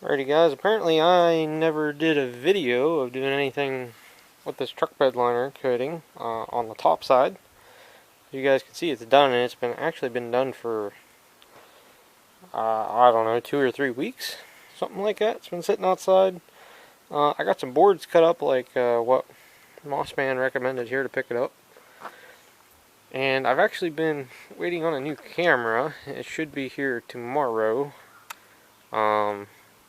Alrighty guys, apparently I never did a video of doing anything with this truck bed liner coating on the top side. As you guys can see, it's done, and it's actually been done for I don't know, 2 or 3 weeks, something like that. It's been sitting outside. I got some boards cut up like what Mossman recommended here to pick it up, and I've actually been waiting on a new camera. It should be here tomorrow.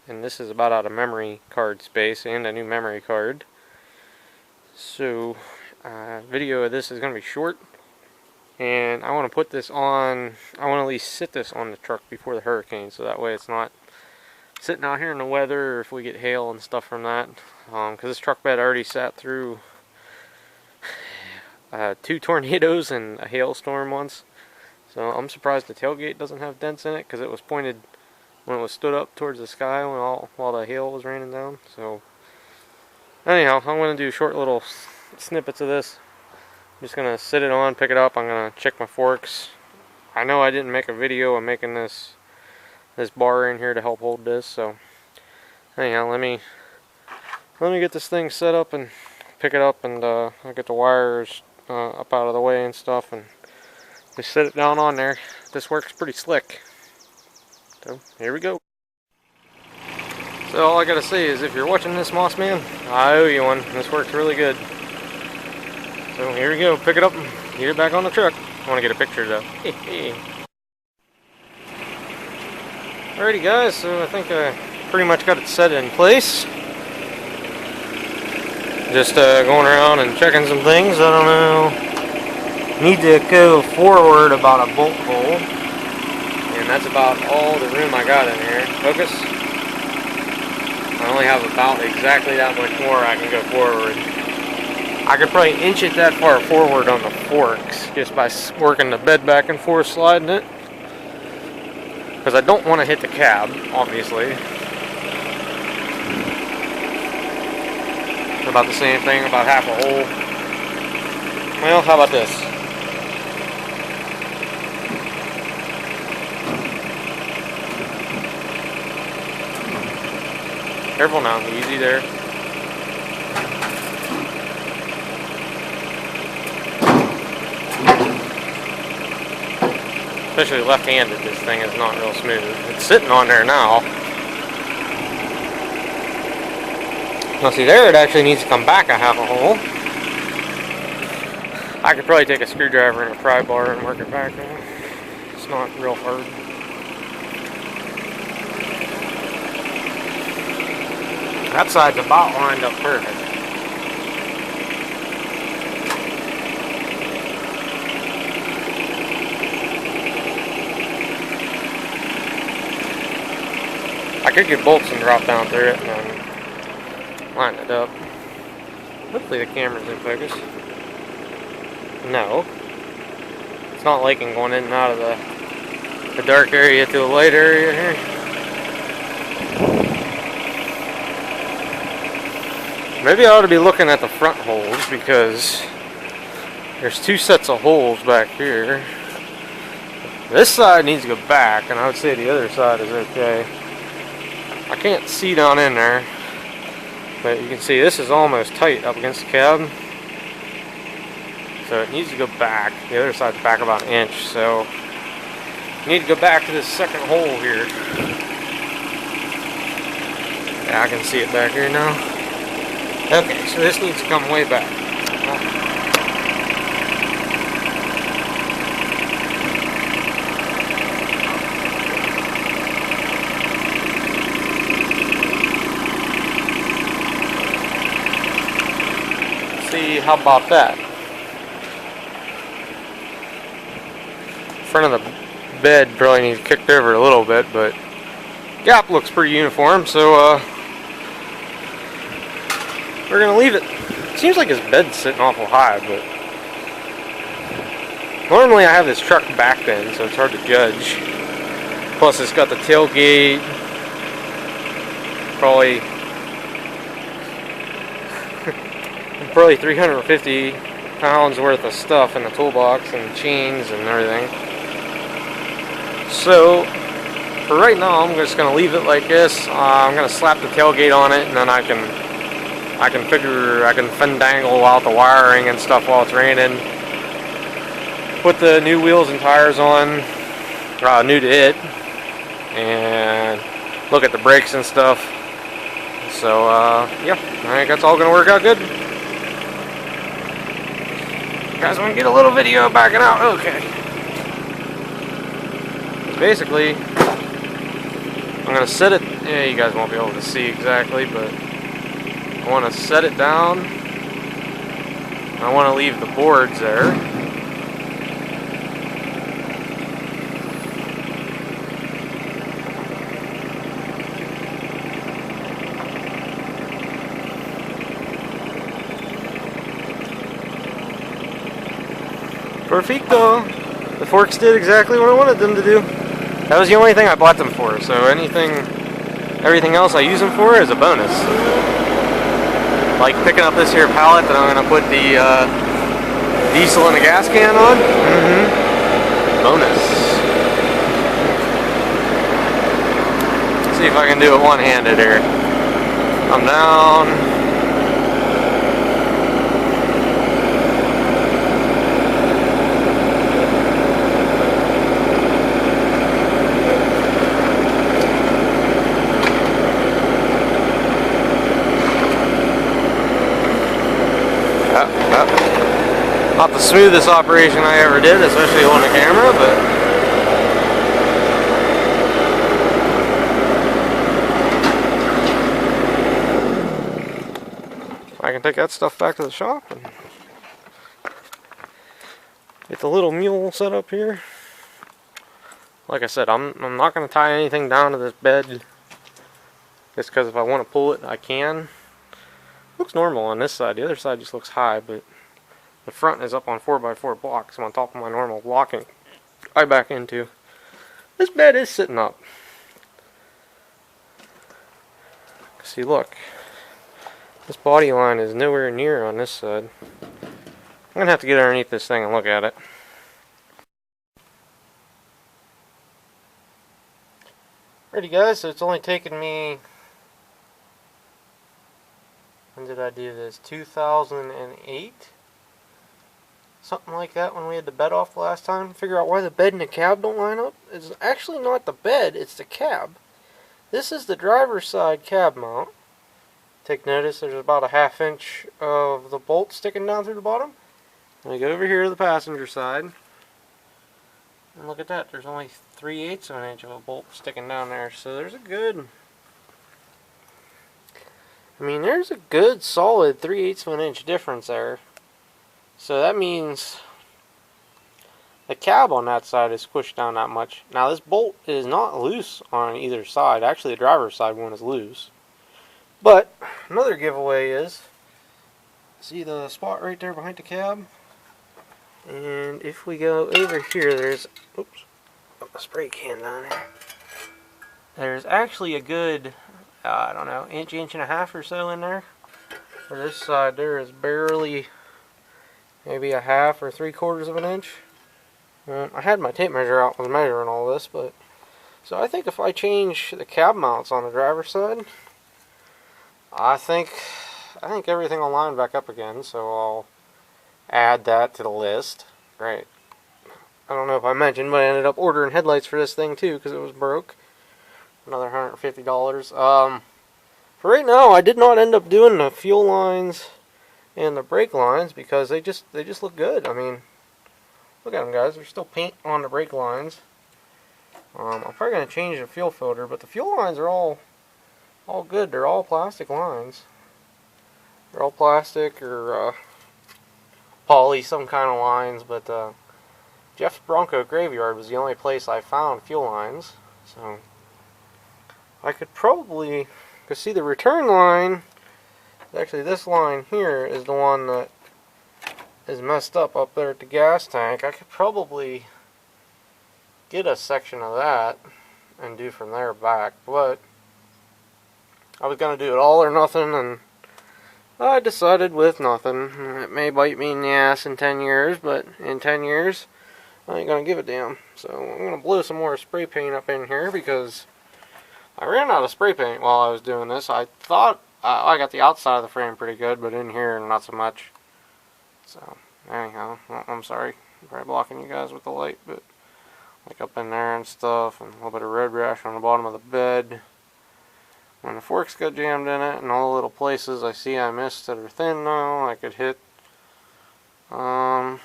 And this is about out of memory card space and a new memory card. So, video of this is going to be short, and I want to put this on, I want to at least sit this on the truck before the hurricane, so that way it's not sitting out here in the weather, or if we get hail and stuff from that, because this truck bed already sat through 2 tornadoes and a hailstorm once. So I'm surprised the tailgate doesn't have dents in it, because it was pointed when it was stood up towards the sky while the hail was raining down. So anyhow, I'm going to do short little snippets of this. I'm just going to sit it on, pick it up. I'm going to check my forks. I know I didn't make a video of making this bar in here to help hold this. So anyhow, let me get this thing set up and pick it up, and I'll get the wires up out of the way and stuff, and just set it down on there. This works pretty slick. So, here we go. So all I gotta say is, if you're watching this, Mossman, I owe you one. This works really good. So here we go, pick it up and get it back on the truck. I want to get a picture though. Alrighty guys, so I think I pretty much got it set in place. Just going around and checking some things. I don't know. Need to go forward about a bolt hole. And that's about all the room I got in here. Focus. I only have about exactly that much more I can go forward. I could probably inch it that far forward on the forks just by working the bed back and forth, sliding it. Because I don't want to hit the cab, obviously. About the same thing, about half a hole. Well, how about this? Careful now, easy there. Especially left-handed, this thing is not real smooth. It's sitting on there now. Now see there, it actually needs to come back a half a hole. I could probably take a screwdriver and a pry bar and work it back in. It's not real hard. That side's about lined up perfect. I could get bolts and drop down through it and then line it up. Hopefully the camera's in focus. No. It's not liking going in and out of the dark area to the light area here. Maybe I ought to be looking at the front holes, because there's 2 sets of holes back here. This side needs to go back, and I would say the other side is okay. I can't see down in there, but you can see this is almost tight up against the cab. So it needs to go back. The other side's back about an inch, so you need to go back to this second hole here. Yeah, I can see it back here now. Okay, so this needs to come way back. See, how about that? Front of the bed probably needs kicked over a little bit, but gap looks pretty uniform, so we're gonna leave it. Seems like his bed's sitting awful high, but normally I have this truck back then, so it's hard to judge. Plus it's got the tailgate, probably 350 pounds worth of stuff in the toolbox and chains and everything. So for right now, I'm just gonna leave it like this. I'm gonna slap the tailgate on it, and then I can fandangle out the wiring and stuff while it's raining. Put the new wheels and tires on, new to it, and look at the brakes and stuff. So yeah, I think that's all gonna work out good. You guys want to get a little video backing out? Okay. Basically, I'm gonna set it. Yeah, you guys won't be able to see exactly, but I want to set it down. I want to leave the boards there. Perfecto! The forks did exactly what I wanted them to do. That was the only thing I bought them for, so everything else I use them for is a bonus. Like picking up this here pallet that I'm going to put the diesel and the gas can on. Bonus. Let's see if I can do it one-handed here. Come down. Not the smoothest operation I ever did, especially on the camera, but I can take that stuff back to the shop and get the little mule set up here. Like I said, I'm not going to tie anything down to this bed, just because if I want to pull it, I can. Looks normal on this side. The other side just looks high, but the front is up on 4x4 blocks on top of my normal blocking I back into. This bed is sitting up. See, look. This body line is nowhere near on this side. I'm going to have to get underneath this thing and look at it. Alrighty guys, so it's only taken me... When did I do this? 2008? Something like that when we had the bed off the last time. Figure out why the bed and the cab don't line up. It's actually not the bed, it's the cab. This is the driver's side cab mount. Take notice there's about a ½ inch of the bolt sticking down through the bottom. And I go over here to the passenger side. And look at that, there's only 3/8 of an inch of a bolt sticking down there. So there's a good... there's a good solid 3/8 of an inch difference there. So that means the cab on that side is squished down that much. Now this bolt is not loose on either side. Actually the driver's side one is loose. But another giveaway is, see the spot right there behind the cab? And if we go over here, there's, oops, a spray can down there. There's actually a good, I don't know, inch and a half or so in there. For this side there is barely maybe a ½ or 3/4 of an inch. I had my tape measure out, was measuring all this, but so I think if I change the cab mounts on the driver's side, I think everything will line back up again. So I'll add that to the list. Right. I don't know if I mentioned, but I ended up ordering headlights for this thing too because it was broke. Another $150. For right now, I did not end up doing the fuel lines and the brake lines because they just look good. I mean, look at them, guys. There's still paint on the brake lines. I'm probably going to change the fuel filter, but the fuel lines are all good. They're all plastic lines. They're all plastic or poly, some kind of lines. But Jeff's Bronco Graveyard was the only place I found fuel lines. So I could probably, because see the return line, actually this line here is the one that is messed up there at the gas tank. I could probably get a section of that and do from there back, but I was going to do it all or nothing, and I decided with nothing. It may bite me in the ass in 10 years, but in 10 years I ain't gonna give a damn. So I'm gonna blow some more spray paint up in here because I ran out of spray paint while I was doing this. I thought I got the outside of the frame pretty good, but in here not so much. So anyhow, I'm sorry. I'm probably blocking you guys with the light, but like up in there and stuff, and a little bit of red rash on the bottom of the bed. When the forks got jammed in it, and all the little places I see I missed that are thin now, I could hit. I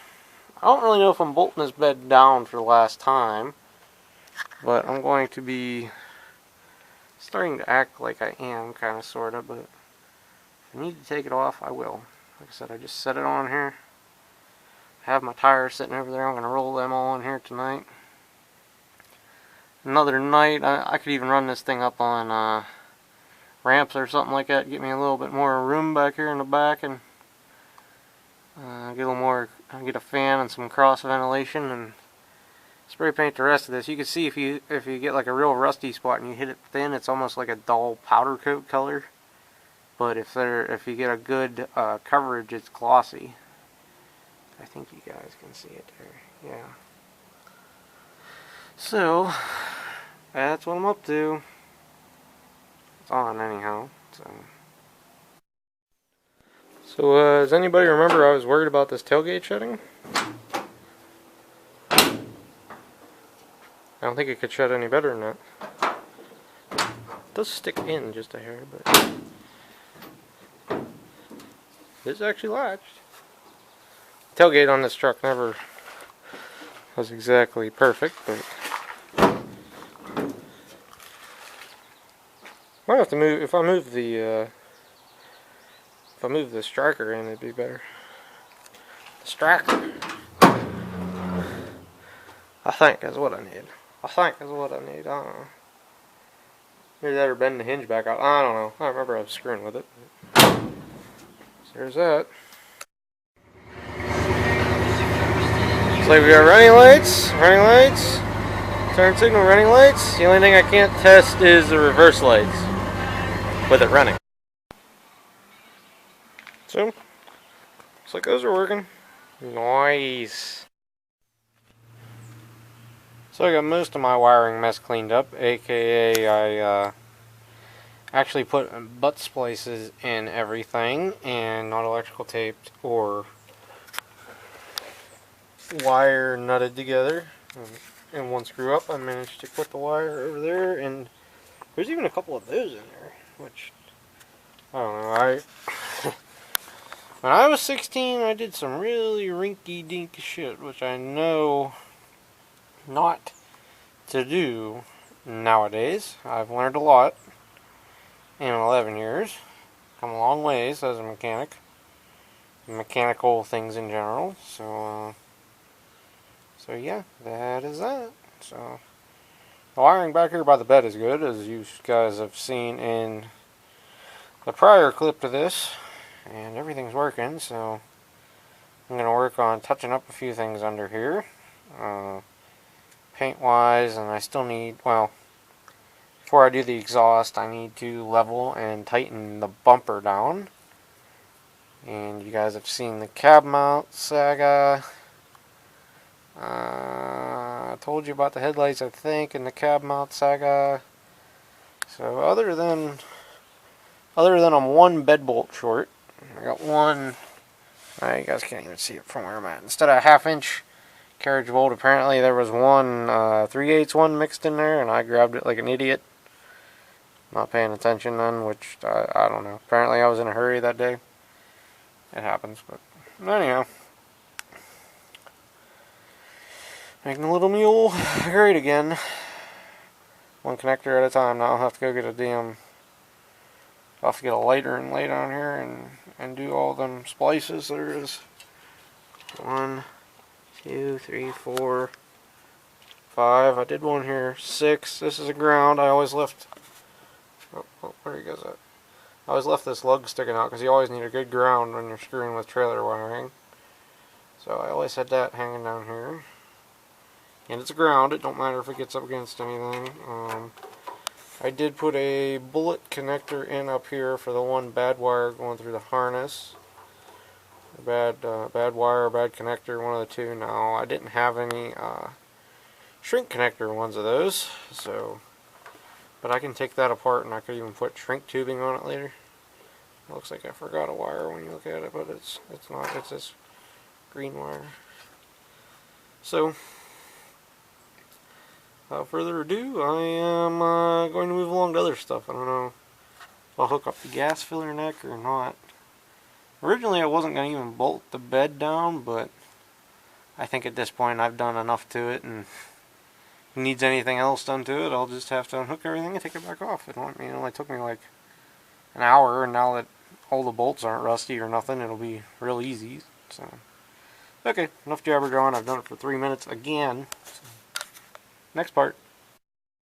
don't really know if I'm bolting this bed down for the last time, but I'm going to be starting to act like I am, kind of, sort of, but if I need to take it off, I will. Like I said, I just set it on here. I have my tires sitting over there. I'm going to roll them all in here tonight. Another night, I could even run this thing up on ramps or something like that, get me a little bit more room back here in the back, and get a little more, get a fan and some cross ventilation, and spray paint the rest of this. You can see if you get like a real rusty spot and you hit it thin, it's almost like a dull powder coat color. But if you get a good coverage, it's glossy. I think you guys can see it there. Yeah. So that's what I'm up to. It's on anyhow. So does anybody remember I was worried about this tailgate shutting? I don't think it could shut any better than that. It does stick in just a hair, but it's actually latched. Tailgate on this truck never was exactly perfect, but might have to move. If I move the striker in, it'd be better. The striker, I think, is what I need. I don't know. Maybe that or bend the hinge back out. I don't know. I remember I was screwing with it. So there's that. So we got running lights, turn signal, running lights. The only thing I can't test is the reverse lights with it running. So, looks like those are working. Nice. So I got most of my wiring mess cleaned up, aka I actually put butt splices in everything and not electrical taped or wire nutted together. And one screw up, I managed to put the wire over there, and there's even a couple of those in there, which I don't know. When I was 16, I did some really rinky-dink shit, which I know not to do nowadays. I've learned a lot in 11 years. Come a long ways as a mechanic. Mechanical things in general. So yeah, that is that. So the wiring back here by the bed is good, as you guys have seen in the prior clip to this. And everything's working, so I'm going to work on touching up a few things under here. Paint wise, and I still need, well, before I do the exhaust, I need to level and tighten the bumper down. And you guys have seen the cab mount saga. I told you about the headlights, I think, and the cab mount saga. So other than I'm one bed bolt short, I got one. You guys can't even see it from where I'm at. Instead of a 1/2 inch carriage bolt, apparently there was one 3/8 one mixed in there, and I grabbed it like an idiot. Not paying attention then, which I don't know. Apparently I was in a hurry that day. It happens, but anyhow. Making the Little Mule great again. One connector at a time. Now I'll have to go get a damn... I'll have to get a lighter and lay down here and do all them splices. There is 1, 2, 3, 4, 5. I did one here. 6. This is a ground. I always left... Oh, where he goes at? I always left this lug sticking out because you always need a good ground when you're screwing with trailer wiring. So I always had that hanging down here. And it's a ground. It don't matter if it gets up against anything. I did put a bullet connector in up here for the one bad wire going through the harness. bad wire, bad connector, one of the two. Now, I didn't have any shrink connector ones of those, so, but I can take that apart and I could even put shrink tubing on it later. It looks like I forgot a wire when you look at it, but it's not. It's this green wire. So, without further ado, I am going to move along to other stuff. I don't know if I'll hook up the gas filler neck or not. Originally, I wasn't going to even bolt the bed down, but I think at this point I've done enough to it, and if it needs anything else done to it, I'll just have to unhook everything and take it back off. It only took me like an hour, and now that all the bolts aren't rusty or nothing, it'll be real easy. So, okay, enough jabber jawing. I've done it for 3 minutes again. So, next part.